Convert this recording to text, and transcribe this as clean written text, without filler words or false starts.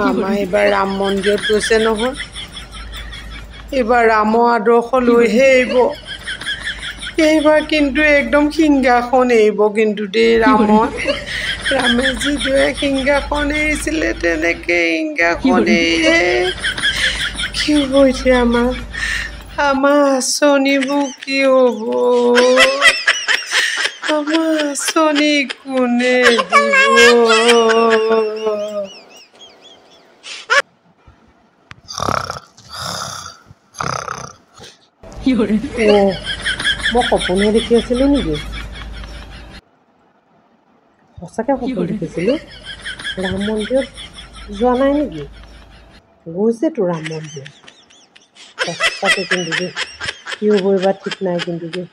মামা এইবাৰ ৰাম মন্দিৰত গৈছে নহয় এইবাৰ ৰামৰ আদৰ্শ লৈহে আহিব এইবাৰ কিন্তু একদম সিংহাসন এৰিব কিন্তু দেই ৰামে যিদৰে সিংহাসন এৰিছিলে তেনেকৈ সিংহাসন এৰিহে কি হ'ব এতিয়া আমাৰ আঁচনিবোৰ কি হ'ব আমাৰ আঁচনি কোনে দিব মই সপোনে দেখি আছিলোঁ নেকি সঁচাকৈ সপোন দেখিছিলোঁ ৰাম মন্দিৰত যোৱা নাই নেকি গৈছেতো ৰাম মন্দিৰত সঁচাকৈ কিন্তু দেই কি হ'ব এইবাৰ ঠিক নাই কিন্তু দেই